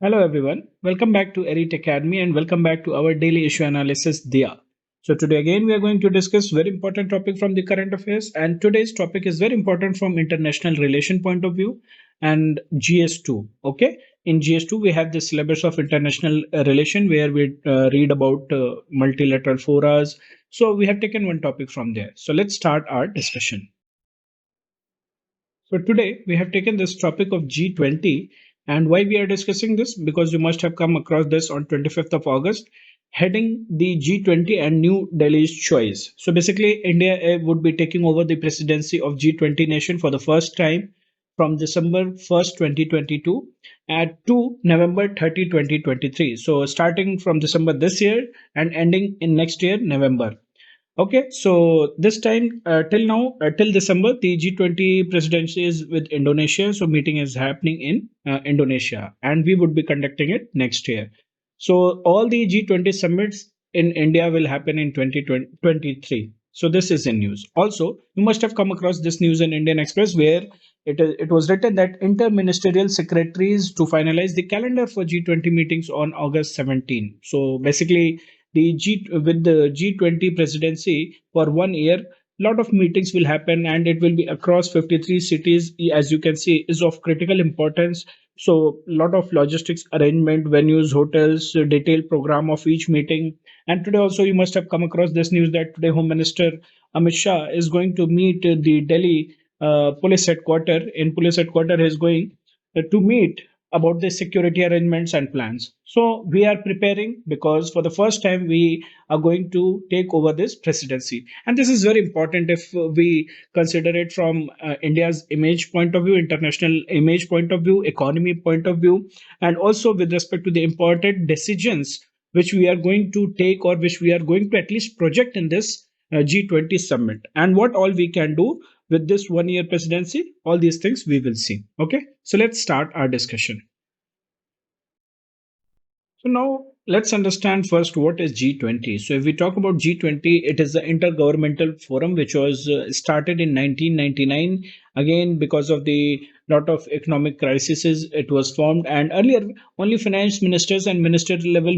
Hello everyone, welcome back to Erit Academy and welcome back to our daily issue analysis Dia. So today again we are going to discuss very important topic from the current affairs, and today's topic is very important from international relation point of view and GS2. Okay, in GS2 we have the syllabus of international relation where we read about multilateral forums. So we have taken one topic from there. So let's start our discussion. So today we have taken this topic of G20, and why we are discussing this, because you must have come across this on 25th of August, heading the G20 and New Delhi's choice. So basically India would be taking over the presidency of G20 nation for the first time from December 1st, 2022 at to November 30, 2023. So starting from December this year and ending in next year November. Okay, so this time till now, till December, the G20 presidency is with Indonesia. So meeting is happening in Indonesia, and we would be conducting it next year. So all the G20 summits in India will happen in 2023. So this is in news. Also, you must have come across this news in Indian Express where it was written that interministerial secretaries to finalize the calendar for G20 meetings on August 17. So basically with the G20 presidency for 1 year, lot of meetings will happen and it will be across 53 cities. As you can see, is of critical importance. So lot of logistics arrangement, venues, hotels, detailed program of each meeting. And today also you must have come across this news that today Home Minister Amit Shah is going to meet the Delhi police headquarter. In police headquarter, he is going to meet about the security arrangements and plans. So we are preparing because for the first time we are going to take over this presidency. And this is very important if we consider it from India's image point of view, international image point of view, economy point of view, and also with respect to the important decisions which we are going to take or which we are going to at least project in this G20 summit, and what all we can do with this 1 year presidency. All these things we will see. Okay, so let's start our discussion. So now let's understand first what is G20. So if we talk about G20, it is the intergovernmental forum which was started in 1999. Again, because of the lot of economic crises, it was formed. And earlier, only finance ministers and minister level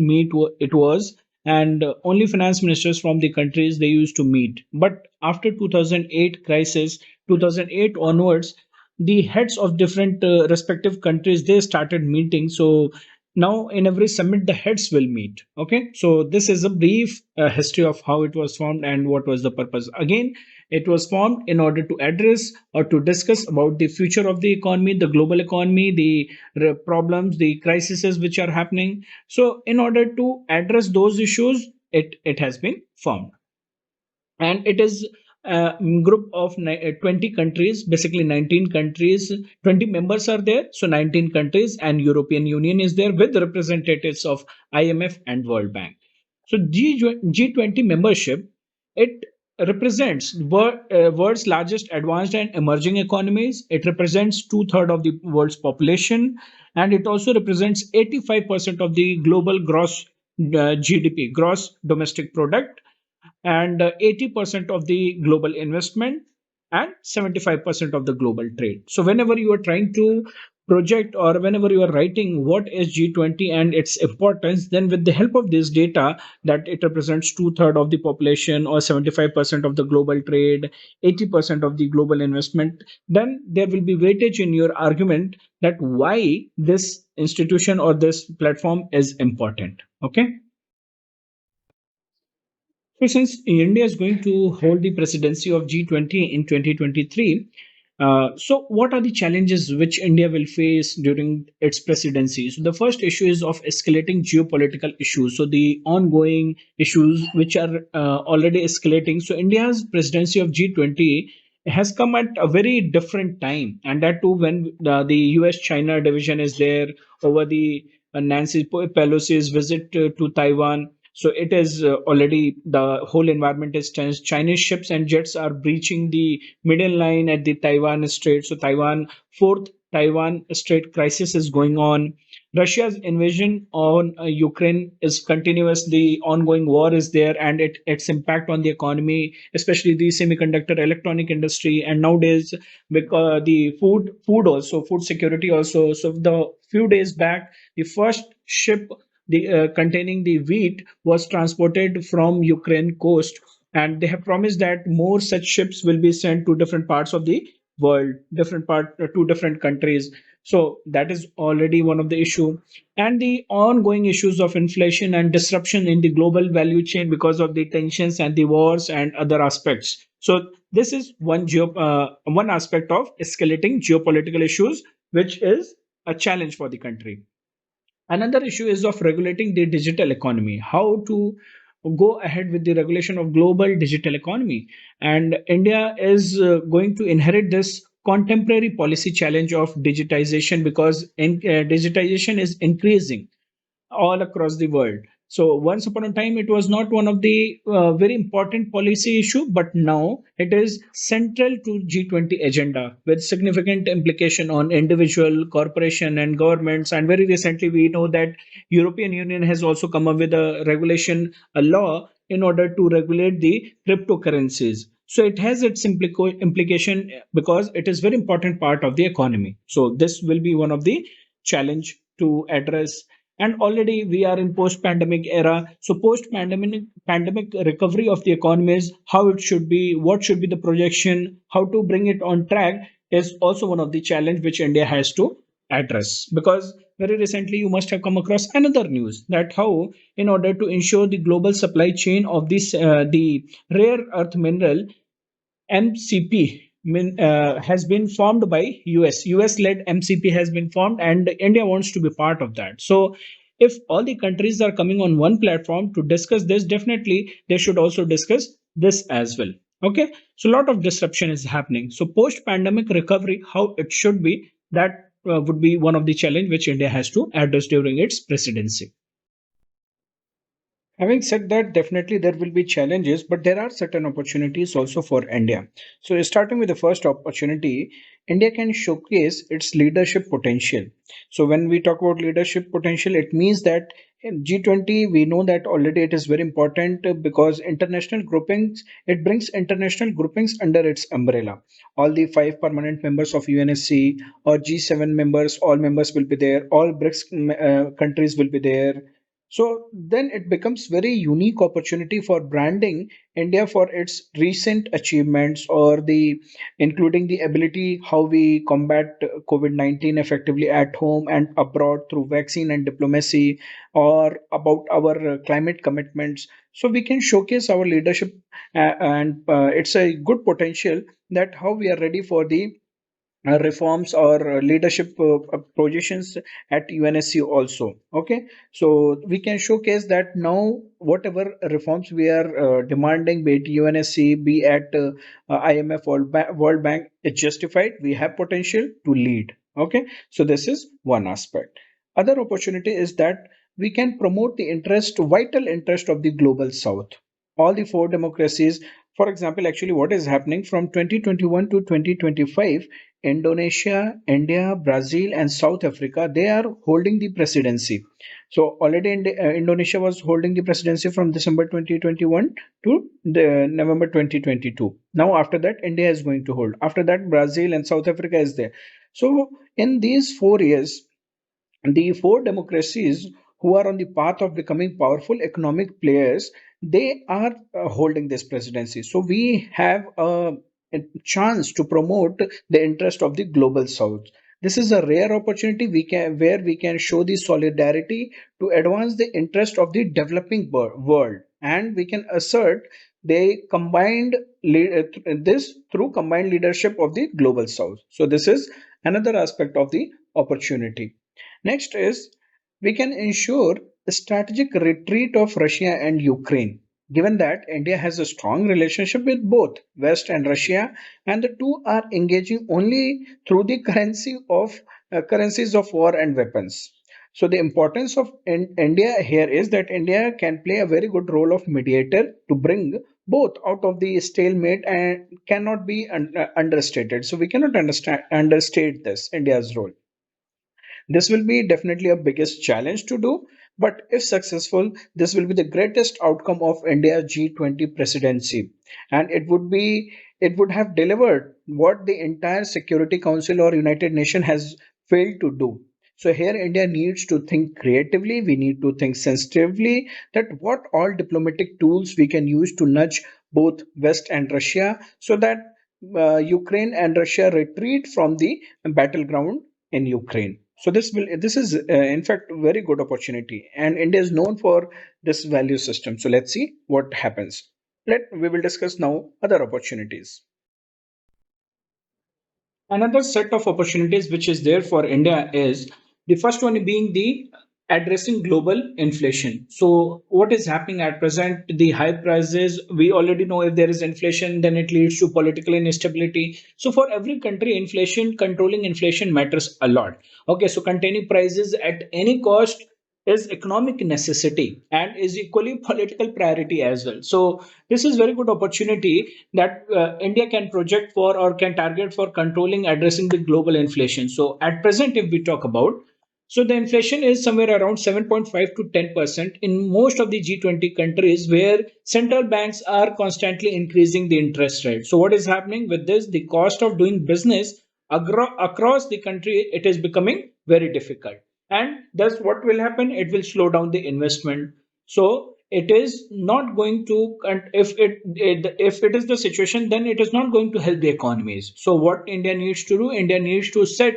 it was, and only finance ministers from the countries they used to meet. But after 2008 crisis, 2008 onwards, the heads of different respective countries they started meeting. So now in every summit the heads will meet. Okay, so this is a brief history of how it was formed and what was the purpose. Again, it was formed in order to address or to discuss about the future of the economy, the global economy, the problems, the crises which are happening. So in order to address those issues, it has been formed, and it is a group of 20 countries, basically 19 countries. 20 members are there, so 19 countries, and European Union is there with representatives of IMF and World Bank. So G20 membership, it represents world's largest advanced and emerging economies. It represents two-thirds of the world's population, and it also represents 85% of the global gross GDP, gross domestic product, and 80% of the global investment and 75% of the global trade. So whenever you are trying to project or whenever you are writing what is G20 and its importance, then with the help of this data that it represents two-thirds of the population or 75% of the global trade, 80% of the global investment, then there will be weightage in your argument that why this institution or this platform is important. Okay. So, since India is going to hold the presidency of G20 in 2023, so what are the challenges which India will face during its presidency? So, the first issue is of escalating geopolitical issues. So, the ongoing issues which are already escalating. So, India's presidency of G20 has come at a very different time, and that too when the US China division is there over the Nancy Pelosi's visit to Taiwan. So it is already the whole environment is tense. Chinese ships and jets are breaching the middle line at the Taiwan Strait. So fourth Taiwan Strait crisis is going on. Russia's invasion on Ukraine is continuous. The ongoing war is there, and its impact on the economy, especially the semiconductor electronic industry, and nowadays because the food security also. So the few days back, the first ship containing the wheat was transported from Ukraine coast, and they have promised that more such ships will be sent to different parts of the world, different part to different countries. So that is already one of the issue, and the ongoing issues of inflation and disruption in the global value chain because of the tensions and the wars and other aspects. So this is one aspect of escalating geopolitical issues, which is a challenge for the country. Another issue is of regulating the digital economy, how to go ahead with the regulation of global digital economy. And India is going to inherit this contemporary policy challenge of digitization, because digitization is increasing all across the world. So once upon a time, it was not one of the very important policy issue, but now it is central to G20 agenda with significant implication on individual, corporation, and governments. And very recently, we know that European Union has also come up with a regulation, a law in order to regulate the cryptocurrencies. So it has its implication because it is very important part of the economy. So this will be one of the challenge to address. And already we are in post pandemic era. So post pandemic recovery of the economy is how it should be, what should be the projection, how to bring it on track, is also one of the challenge which India has to address. Because very recently you must have come across another news that how, in order to ensure the global supply chain of this the rare earth mineral MCP has been formed by US. US led MCP has been formed, and India wants to be part of that. So, if all the countries are coming on one platform to discuss this, definitely they should also discuss this as well. Okay, so a lot of disruption is happening. So, post pandemic recovery, how it should be, that would be one of the challenge which India has to address during its presidency. Having said that, definitely there will be challenges, but there are certain opportunities also for India. So, starting with the first opportunity, India can showcase its leadership potential. So, when we talk about leadership potential, it means that in G20, we know that already it is very important because international groupings, it brings international groupings under its umbrella. All the five permanent members of UNSC or G7 members, all members will be there, all BRICS countries will be there. So then it becomes very unique opportunity for branding India for its recent achievements, or the including the ability how we combat COVID-19 effectively at home and abroad through vaccine and diplomacy, or about our climate commitments. So we can showcase our leadership, and it's a good potential that how we are ready for the reforms or leadership positions at UNSC also. Okay, so we can showcase that now whatever reforms we are demanding, be it UNSC, be at IMF, World Bank, it's justified. We have potential to lead. Okay, so this is one aspect. Other opportunity is that we can promote the vital interest of the global South. All the four democracies, for example, actually, what is happening from 2021 to 2025, Indonesia, India, Brazil, and South Africa, they are holding the presidency. So already Indonesia was holding the presidency from December 2021 to the November 2022. Now after that, India is going to hold. After that, Brazil and South Africa is there. So in these 4 years, the four democracies who are on the path of becoming powerful economic players, they are holding this presidency. So we have a chance to promote the interest of the global South. This is a rare opportunity where we can show the solidarity to advance the interest of the developing world, and we can assert they combined this through combined leadership of the global South. So this is another aspect of the opportunity. Next is we can ensure a strategic retreat of Russia and Ukraine. Given that India has a strong relationship with both West and Russia, and the two are engaging only through the currencies of war and weapons. So the importance of India here is that India can play a very good role of mediator to bring both out of the stalemate, and cannot be understated. So we cannot understate this India's role. This will be definitely a biggest challenge to do, but if successful, this will be the greatest outcome of India's G20 presidency, and it would have delivered what the entire Security Council or United Nations has failed to do. So here India needs to think creatively, we need to think sensitively that what all diplomatic tools we can use to nudge both West and Russia so that Ukraine and Russia retreat from the battleground in Ukraine. So this is in fact a very good opportunity, and India is known for this value system. So let's see what happens. Let we will discuss now other opportunities. Another set of opportunities which is there for India is the first one being the addressing global inflation. So what is happening at present? The high prices, we already know if there is inflation, then it leads to political instability. So for every country, inflation, controlling inflation matters a lot. Okay, so containing prices at any cost is economic necessity and is equally political priority as well. So this is very good opportunity that India can project for or can target for controlling, addressing the global inflation. So at present, if we talk about, so the inflation is somewhere around 7.5 to 10% in most of the G20 countries where central banks are constantly increasing the interest rate. So what is happening with this? The cost of doing business across the country, it is becoming very difficult. And thus what will happen? It will slow down the investment. So it is not going to, and if it is the situation, then it is not going to help the economies. So what India needs to do? India needs to set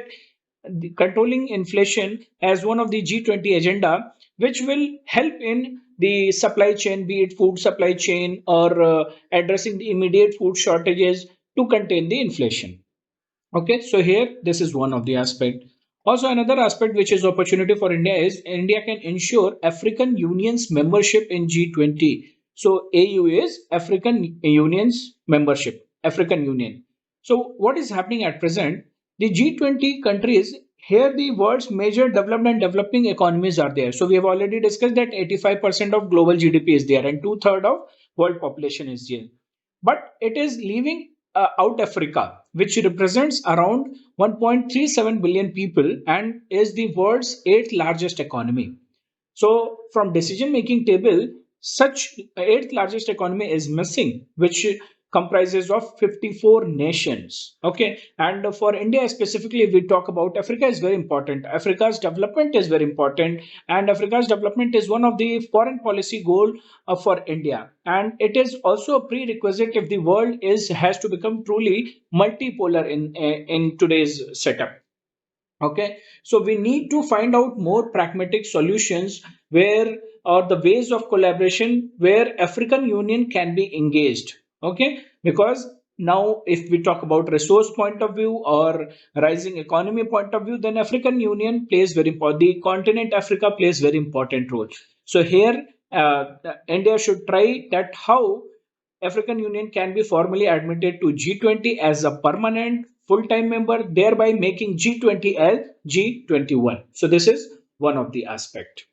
the controlling inflation as one of the G20 agenda, which will help in the supply chain, be it food supply chain or addressing the immediate food shortages to contain the inflation. Okay, so here this is one of the aspect. Also, another aspect which is opportunity for India is India can ensure African Union's membership in G20. So AU is African Union's membership, African Union. So what is happening at present? The G20 countries here the world's major developed and developing economies are there. So we have already discussed that 85% of global GDP is there and two-thirds of world population is there, but it is leaving out Africa, which represents around 1.37 billion people and is the world's eighth largest economy. So, from decision making table, such eighth largest economy is missing, which comprises of 54 nations. Okay, and for India specifically, if we talk about Africa is very important. Africa's development is very important, and Africa's development is one of the foreign policy goal for India, and it is also a prerequisite if the world is has to become truly multipolar in today's setup. Okay, so we need to find out more pragmatic solutions where or the ways of collaboration where African Union can be engaged. Okay, because now if we talk about resource point of view or rising economy point of view, then African Union plays very important. The continent Africa plays very important role. So here, India should try that how African Union can be formally admitted to G20 as a permanent full-time member, thereby making G20 as G21. So this is one of the aspect.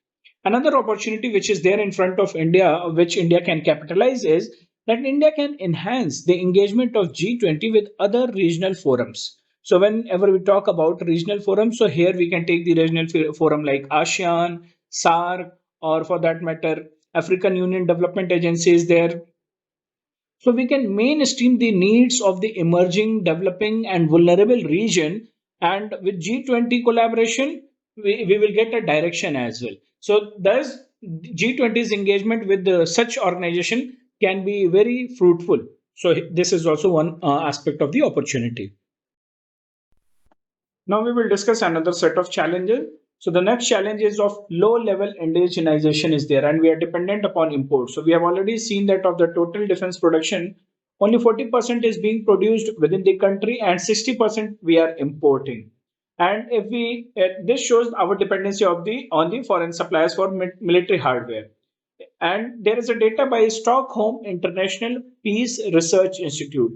Another opportunity which is there in front of India, which India can capitalize, is that India can enhance the engagement of G20 with other regional forums. So whenever we talk about regional forums, so here we can take the regional forum like ASEAN, SAARC, or for that matter, African Union Development Agency is there, so we can mainstream the needs of the emerging, developing, and vulnerable region. And with G20 collaboration, we will get a direction as well. So thus G20's engagement with such organization can be very fruitful. So this is also one aspect of the opportunity. Now we will discuss another set of challenges. So the next challenge is of low level indigenization is there and we are dependent upon imports. So we have already seen that of the total defense production, only 40% is being produced within the country and 60% we are importing. And if we this shows our dependency of the on the foreign suppliers for military hardware. And there is a data by Stockholm International Peace Research Institute,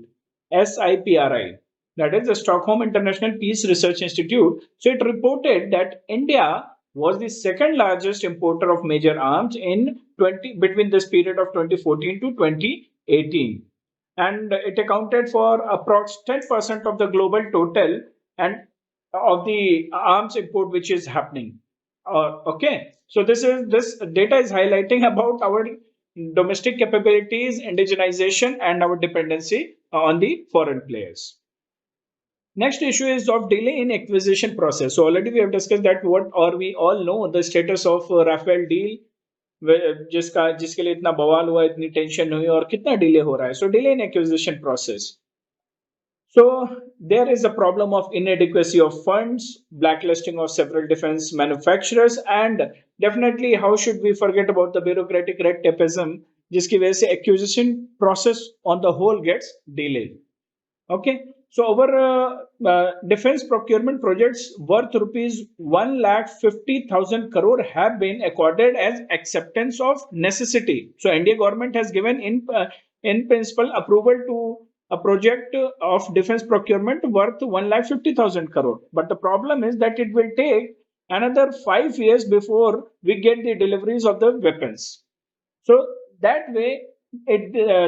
SIPRI, that is the Stockholm International Peace Research Institute. So it reported that India was the second largest importer of major arms in 20 between this period of 2014 to 2018, and it accounted for approx 10% of the global total and of the arms import which is happening. Okay, so this data is highlighting about our domestic capabilities, indigenization, and our dependency on the foreign players. Next issue is of delay in acquisition process. So already we have discussed that what, or we all know the status of Rafael deal, जिसका जिसके लिए इतना बवाल हुआ, इतनी tension हुई और कितना डिले हो रहा है. So delay in acquisition process. So there is a problem of inadequacy of funds, blacklisting of several defense manufacturers, and definitely how should we forget about the bureaucratic red tapeism, जिसकी वजह से acquisition process on the whole gets delayed. Okay, so our defense procurement projects worth rupees 1,50,000 crore have been accorded as acceptance of necessity. So India government has given in principle approval to a project of defense procurement worth 1,50,000 crore. But the problem is that it will take another 5 years before we get the deliveries of the weapons. So that way,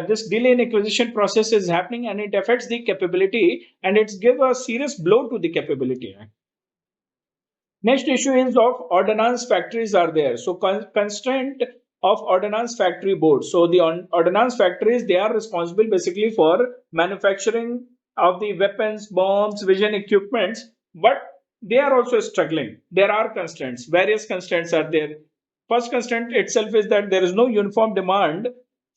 this delay in acquisition process is happening and it affects the capability and it's give a serious blow to the capability. Next issue is of ordnance factories are there. So constraint of ordnance factory board. So the ordnance factories, they are responsible basically for manufacturing of the weapons, bombs, vision equipments, but they are also struggling. There are constraints. Various constraints are there. First constraint itself is that there is no uniform demand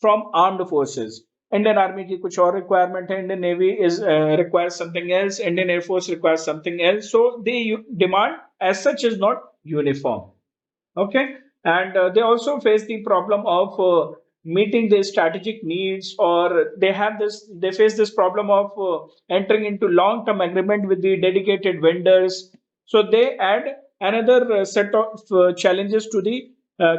from armed forces. Indian Army की कुछ और requirement है, Indian Navy is requires something else, Indian Air Force requires something else. So the demand as such is not uniform. Okay, and they also face the problem of meeting the strategic needs, or they face this problem of entering into long-term agreement with the dedicated vendors. So they add another set of challenges to the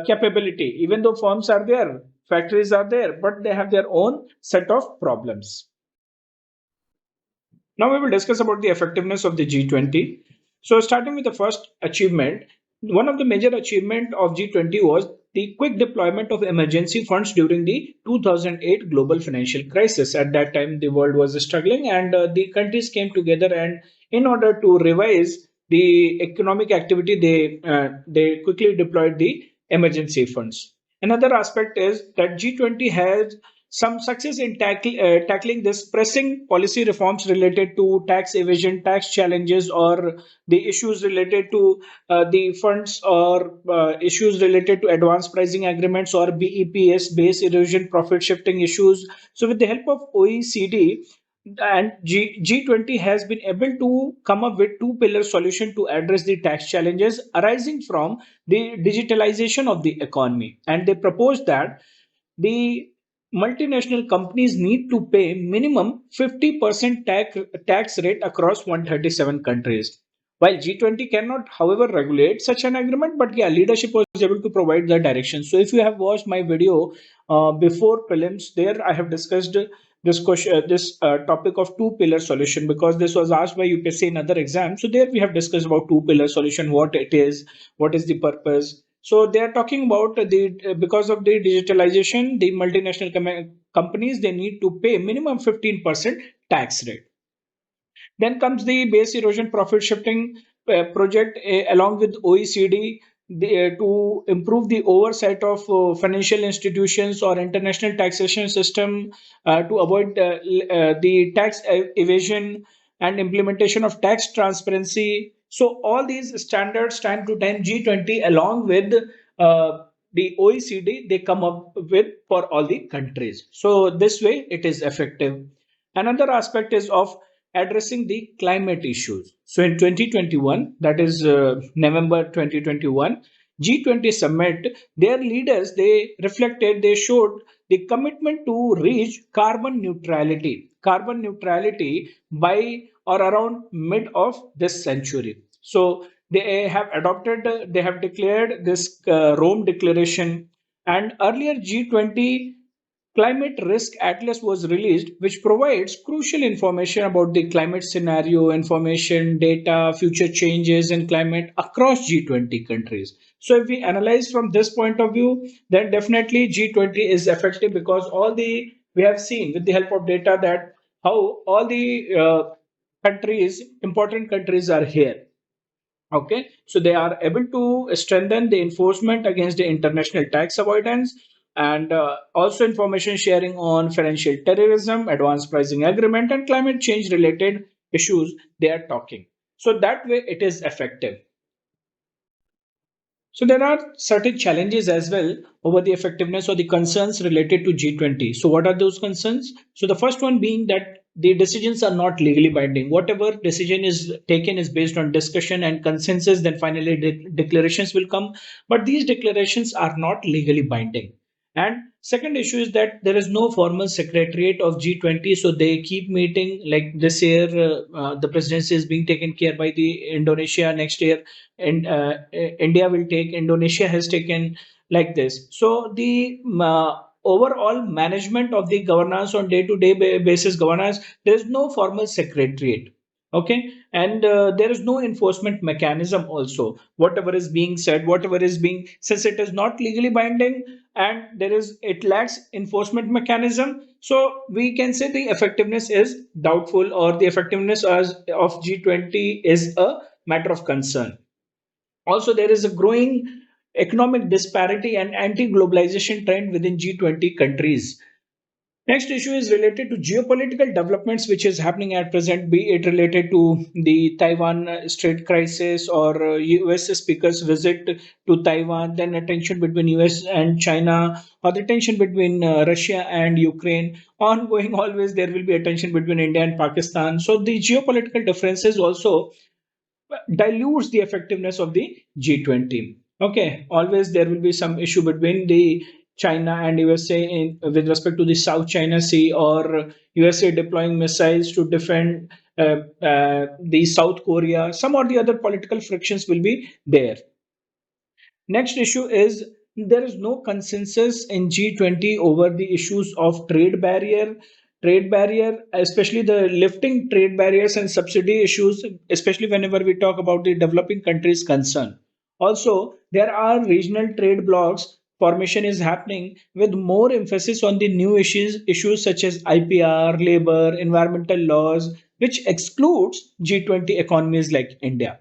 capability. Even though firms are there, factories are there, but they have their own set of problems. Now we will discuss about the effectiveness of the G20. So starting with the first achievement, one of the major achievement of G20 was the quick deployment of emergency funds during the 2008 global financial crisis. At that time, the world was struggling and the countries came together, and in order to revise the economic activity, they quickly deployed the emergency funds. Another aspect is that G20 has some success in tackling this pressing policy reforms related to tax evasion, tax challenges, or the issues related to the funds, or issues related to advanced pricing agreements or BEPS, base erosion, profit shifting issues. So, with the help of OECD and G20 has been able to come up with two pillar solution to address the tax challenges arising from the digitalization of the economy. And they propose that the multinational companies need to pay minimum 50% tax rate across 137 countries. While G20 cannot, however, regulate such an agreement, but yeah, leadership was able to provide the direction. So if you have watched my video before prelims, there I have discussed this question, this topic of two pillar solution, because this was asked by UPSC in other exams. So there we have discussed about two pillar solution, what it is, what is the purpose. So they are talking about the because of the digitalization, the multinational companies, they need to pay minimum 15% tax rate. Then comes the base erosion profit shifting project along with OECD, to improve the oversight of financial institutions or international taxation system, to avoid the tax evasion and implementation of tax transparency. So all these standards stand to 10 G20 along with the OECD, they come up with for all the countries. So this way it is effective. Another aspect is of addressing the climate issues. So in 2021, that is November 2021, G20 summit, their leaders, they reflected, they showed the commitment to reach carbon neutrality by or around mid of this century. So they have adopted, they have declared this Rome Declaration, and earlier G20 Climate Risk Atlas was released, which provides crucial information about the climate scenario, information, data, future changes in climate across G20 countries. So, if we analyze from this point of view, then definitely G20 is effective, because all the we have seen with the help of data that how all the countries, important countries, are here. Okay, so they are able to strengthen the enforcement against the international tax avoidance, and also information sharing on financial terrorism, advanced pricing agreement, and climate change related issues they are talking. So that way it is effective. So there are certain challenges as well over the effectiveness or the concerns related to G20. So what are those concerns? So the first one being that the decisions are not legally binding. Whatever decision is taken is based on discussion and consensus, then finally declarations will come. But these declarations are not legally binding. And second issue is that there is no formal secretariat of G20, so they keep meeting. Like this year, the presidency is being taken care by the Indonesia. Next year, and India will take. Indonesia has taken like this. So the overall management of the governance on day-to-day basis governance, there is no formal secretariat. Okay, and there is no enforcement mechanism also. Whatever is being said, whatever is being, since it is not legally binding and there is, it lacks enforcement mechanism, so we can say the effectiveness is doubtful, or the effectiveness of G20 is a matter of concern. Also, there is a growing economic disparity and anti-globalization trend within G20 countries. Next issue is related to geopolitical developments which is happening at present, be it related to the Taiwan Strait crisis or US speaker's visit to Taiwan, then a tension between US and China, or the tension between Russia and Ukraine. Ongoing, always there will be a tension between India and Pakistan. So the geopolitical differences also dilutes the effectiveness of the G20. Okay, always there will be some issue between the China and USA with respect to the South China Sea, or USA deploying missiles to defend the South Korea. Some or the other political frictions will be there. Next issue is there is no consensus in G20 over the issues of trade barrier, especially the lifting trade barriers and subsidy issues, especially whenever we talk about the developing countries concern. Also, there are regional trade blocs formation is happening with more emphasis on the new issues such as IPR, labor, environmental laws, which excludes G20 economies like India.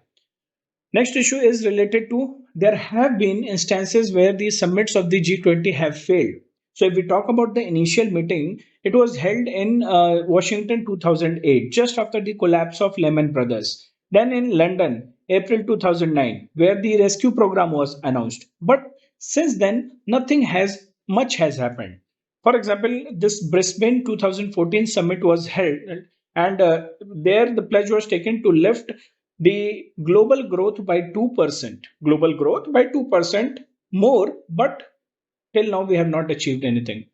Next issue is related to there have been instances where the summits of the G20 have failed. So, if we talk about the initial meeting, it was held in Washington 2008, just after the collapse of Lehman Brothers. Then in London, April 2009, where the rescue program was announced. But since then, nothing has much has happened. For example, this Brisbane 2014 summit was held, and there the pledge was taken to lift the global growth by 2%. Global growth by 2% more, but till now we have not achieved anything.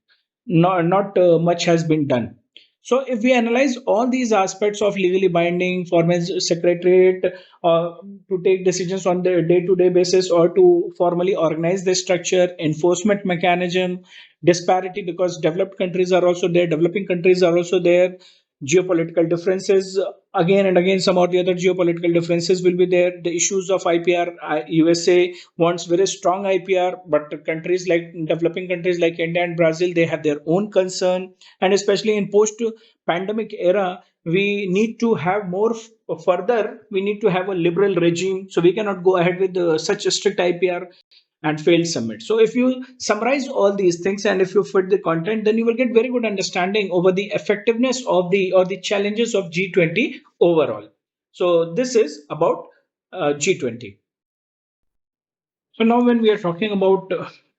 Not much has been done. So if we analyze all these aspects of legally binding, formal secretariat to take decisions on the day-to-day basis, or to formally organize the structure, enforcement mechanism, disparity because developed countries are also there, developing countries are also there, geopolitical differences, again and again some or the other geopolitical differences will be there. The issues of IPR, USA wants very strong IPR, but countries like developing countries like India and Brazil, they have their own concern. And especially in post pandemic era, we need to have more further, we need to have a liberal regime, so we cannot go ahead with such a strict IPR and failed summit. So if you summarize all these things and if you fit the content, then you will get very good understanding over the effectiveness of the or the challenges of G20 overall. So this is about G20. So now when we are talking about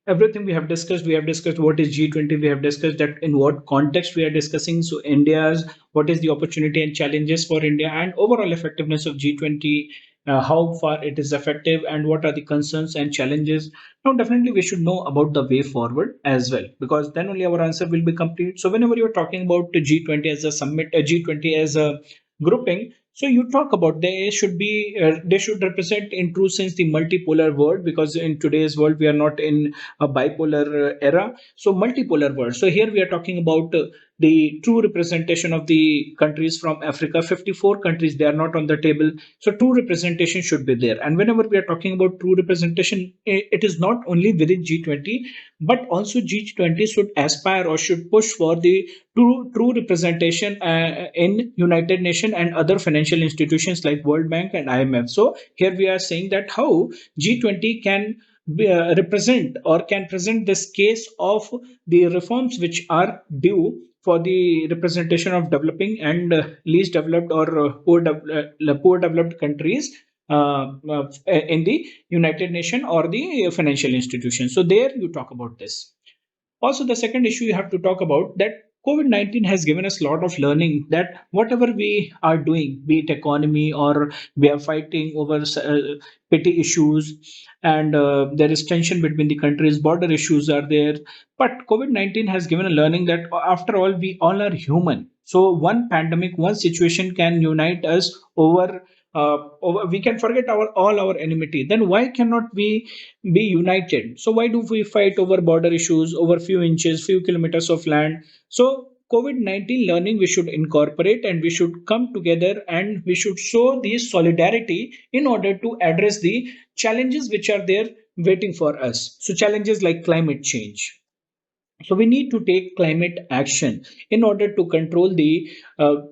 everything we have discussed what is G20, we have discussed that in what context we are discussing. So India's, what is the opportunity and challenges for India, and overall effectiveness of G20, how far it is effective, and what are the concerns and challenges. Now definitely we should know about the way forward as well, because then only our answer will be complete. So whenever you're talking about the G20 as a summit, G20 as a grouping, so you talk about they should represent in true sense the multipolar world, because in today's world we are not in a bipolar era. So multipolar world. So here we are talking about the true representation of the countries from Africa. 54 countries, they are not on the table. So true representation should be there. And whenever we are talking about true representation, it is not only within G20, but also G20 should aspire or should push for the true representation in United Nations and other financial institutions like World Bank and IMF. So here we are saying that how G20 can represent or can present this case of the reforms which are due for the representation of developing and least developed or poor developed countries in the United Nations or the financial institution. So there you talk about this. Also, the second issue you have to talk about that COVID-19 has given us a lot of learning that whatever we are doing, be it economy or we are fighting over petty issues, and there is tension between the countries, border issues are there. But COVID-19 has given a learning that after all, we all are human. So one pandemic, one situation can unite us over, we can forget our all our enmity. Then why cannot we be united? So why do we fight over border issues, over few inches, few kilometers of land? So COVID-19 learning we should incorporate, and we should come together and we should show the solidarity in order to address the challenges which are there waiting for us. So challenges like climate change. So we need to take climate action in order to control the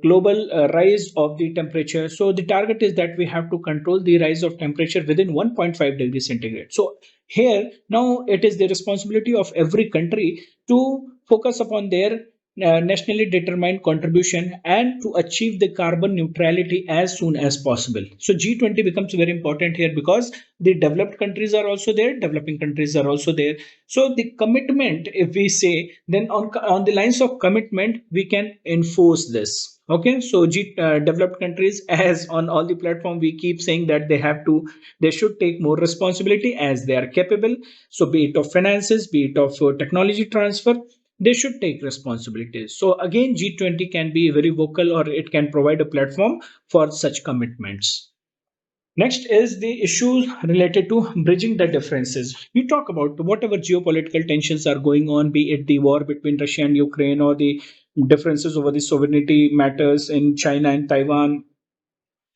global rise of the temperature. So the target is that we have to control the rise of temperature within 1.5 degrees centigrade. So here now it is the responsibility of every country to focus upon their nationally determined contribution and to achieve the carbon neutrality as soon as possible. So G20 becomes very important here because the developed countries are also there, developing countries are also there. So the commitment, if we say, then on the lines of commitment, we can enforce this. Okay, so developed countries, as on all the platform, we keep saying that they should take more responsibility as they are capable. So be it of finances, be it of technology transfer, they should take responsibilities. So again, G20 can be very vocal, or it can provide a platform for such commitments. Next is the issues related to bridging the differences. We talk about whatever geopolitical tensions are going on, be it the war between Russia and Ukraine or the differences over the sovereignty matters in China and Taiwan.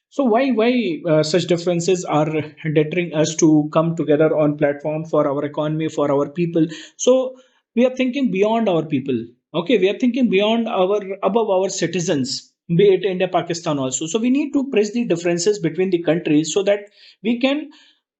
So why such differences are deterring us to come together on platform for our economy, for our people? So we are thinking beyond our people. Okay, we are thinking beyond our above our citizens, be it India, Pakistan also. So we need to bridge the differences between the countries so that we can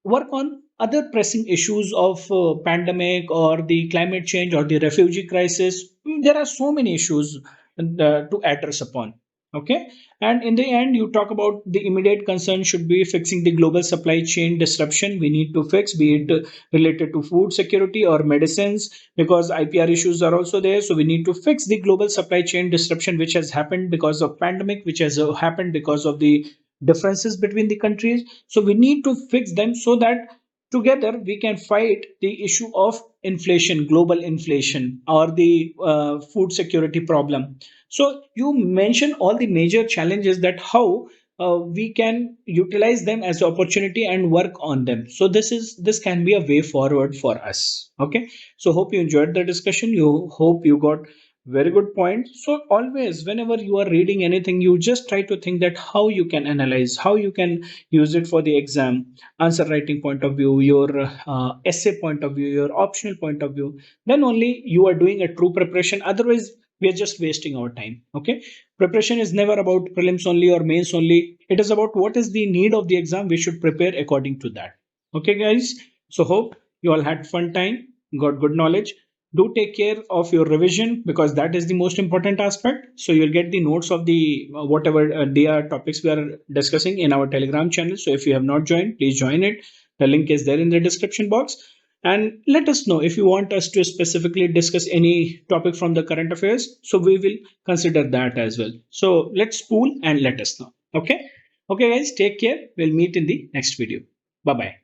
work on other pressing issues of pandemic or the climate change or the refugee crisis. There are so many issues to address upon. Okay, and in the end, you talk about the immediate concern should be fixing the global supply chain disruption. We need to fix, be it related to food security or medicines, because IPR issues are also there. So we need to fix the global supply chain disruption, which has happened because of pandemic, which has happened because of the differences between the countries. So we need to fix them so that together we can fight the issue of inflation, global inflation, or the food security problem. So you mentioned all the major challenges that how we can utilize them as an opportunity and work on them. So this can be a way forward for us. Okay. So hope you enjoyed the discussion. You hope you got very good point. So always whenever you are reading anything, you just try to think that how you can analyze, how you can use it for the exam, answer writing point of view, your essay point of view, your optional point of view. Then only you are doing a true preparation. Otherwise we are just wasting our time. Okay, preparation is never about prelims only or mains only. It is about what is the need of the exam. We should prepare according to that. Okay guys, so hope you all had fun time, got good knowledge. Do take care of your revision because that is the most important aspect. So you'll get the notes of the whatever they are topics we are discussing in our Telegram channel. So if you have not joined, please join it. The link is there in the description box. And let us know if you want us to specifically discuss any topic from the current affairs. So we will consider that as well. So let's spool and let us know. Okay. Okay, guys, take care. We'll meet in the next video. Bye bye.